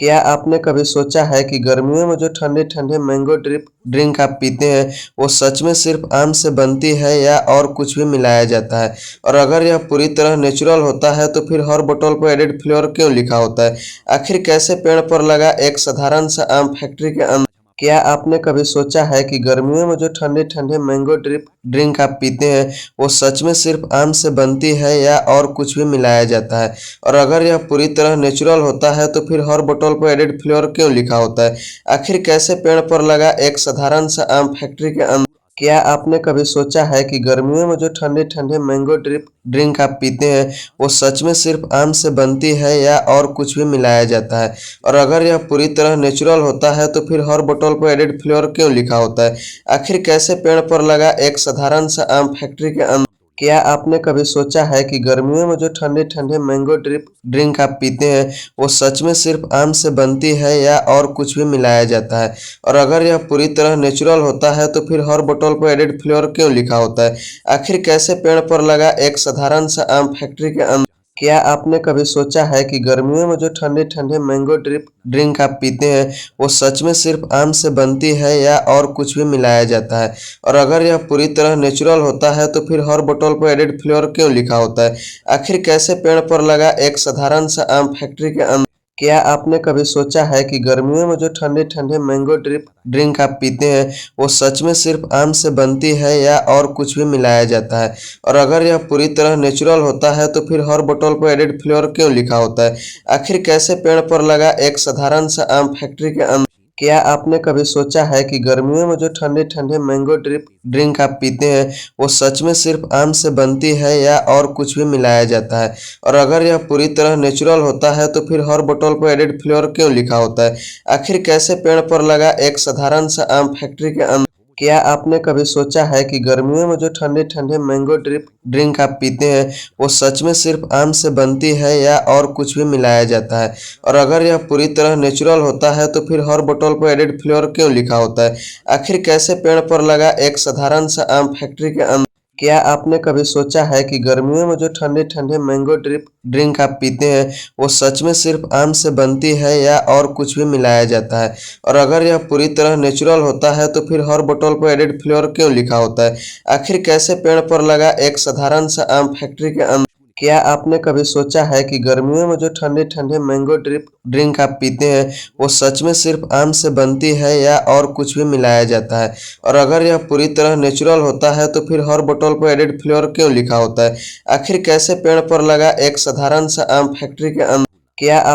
क्या आपने कभी सोचा है कि गर्मियों में जो ठंडे ठंडे मैंगो ड्रिंक आप पीते हैं वो सच में सिर्फ आम से बनती है या और कुछ भी मिलाया जाता है। और अगर यह पूरी तरह नेचुरल होता है तो फिर हर बोतल पर एडेड फ्लेवर क्यों लिखा होता है। आखिर कैसे पेड़ पर लगा एक साधारण सा आम फैक्ट्री के अंदर। क्या आपने कभी सोचा है कि गर्मियों में जो ठंडे ठंडे मैंगो ड्रिंक आप पीते हैं वो सच में सिर्फ आम से बनती है या और कुछ भी मिलाया जाता है। और अगर यह पूरी तरह नेचुरल होता है तो फिर हर बोतल पर एडेड फ्लेवर क्यों लिखा होता है। आखिर कैसे पेड़ पर लगा एक साधारण सा आम फैक्ट्री के अंदर। क्या आपने कभी सोचा है कि गर्मियों में जो ठंडे ठंडे मैंगो ड्रिंक आप पीते हैं वो सच में सिर्फ आम से बनती है या और कुछ भी मिलाया जाता है। और अगर यह पूरी तरह नेचुरल होता है तो फिर हर बोतल पर एडेड फ्लेवर क्यों लिखा होता है। आखिर कैसे पेड़ पर लगा एक साधारण सा आम फैक्ट्री के अंदर। क्या आपने कभी सोचा है कि गर्मियों में जो ठंडे ठंडे मैंगो ड्रिंक आप पीते हैं वो सच में सिर्फ आम से बनती है या और कुछ भी मिलाया जाता है। और अगर यह पूरी तरह नेचुरल होता है तो फिर हर बोतल पर एडेड फ्लेवर क्यों लिखा होता है। आखिर कैसे पेड़ पर लगा एक साधारण सा आम फैक्ट्री के अंदर। क्या आपने कभी सोचा है कि गर्मियों में जो ठंडे ठंडे मैंगो ड्रिंक आप पीते हैं वो सच में सिर्फ आम से बनती है या और कुछ भी मिलाया जाता है। और अगर यह पूरी तरह नेचुरल होता है तो फिर हर बोतल पर एडेड फ्लेवर क्यों लिखा होता है। आखिर कैसे पेड़ पर लगा एक साधारण सा आम फैक्ट्री के अंदर। क्या आपने कभी सोचा है कि गर्मियों में जो ठंडे ठंडे मैंगो ड्रिंक आप पीते हैं वो सच में सिर्फ आम से बनती है या और कुछ भी मिलाया जाता है। और अगर यह पूरी तरह नेचुरल होता है तो फिर हर बोतल पर एडेड फ्लेवर क्यों लिखा होता है। आखिर कैसे पेड़ पर लगा एक साधारण सा आम फैक्ट्री के अंदर। क्या आपने कभी सोचा है कि गर्मियों में जो ठंडे ठंडे मैंगो ड्रिंक आप पीते हैं वो सच में सिर्फ आम से बनती है या और कुछ भी मिलाया जाता है। और अगर यह पूरी तरह नेचुरल होता है तो फिर हर बोतल पर एडेड फ्लेवर क्यों लिखा होता है। आखिर कैसे पेड़ पर लगा एक साधारण सा आम फैक्ट्री के अंदर। क्या आपने कभी सोचा है कि गर्मियों में जो ठंडे ठंडे मैंगो ड्रिंक आप पीते हैं वो सच में सिर्फ आम से बनती है या और कुछ भी मिलाया जाता है। और अगर यह पूरी तरह नेचुरल होता है तो फिर हर बोतल पर एडेड फ्लेवर क्यों लिखा होता है। आखिर कैसे पेड़ पर लगा एक साधारण सा आम फैक्ट्री के अंदर। क्या आपने कभी सोचा है कि गर्मियों में जो ठंडे ठंडे मैंगो ड्रिंक आप पीते हैं वो सच में सिर्फ आम से बनती है या और कुछ भी मिलाया जाता है। और अगर यह पूरी तरह नेचुरल होता है तो फिर हर बोतल पर एडेड फ्लेवर क्यों लिखा होता है। आखिर कैसे पेड़ पर लगा एक साधारण सा आम फैक्ट्री के अंदर। क्या आपने कभी सोचा है कि गर्मियों में जो ठंडे ठंडे मैंगो ड्रिंक आप पीते हैं वो सच में सिर्फ आम से बनती है या और कुछ भी मिलाया जाता है। और अगर यह पूरी तरह नेचुरल होता है तो फिर हर बोतल पर एडेड फ्लेवर क्यों लिखा होता है। आखिर कैसे पेड़ पर लगा एक साधारण सा आम फैक्ट्री के अंदर। क्या आप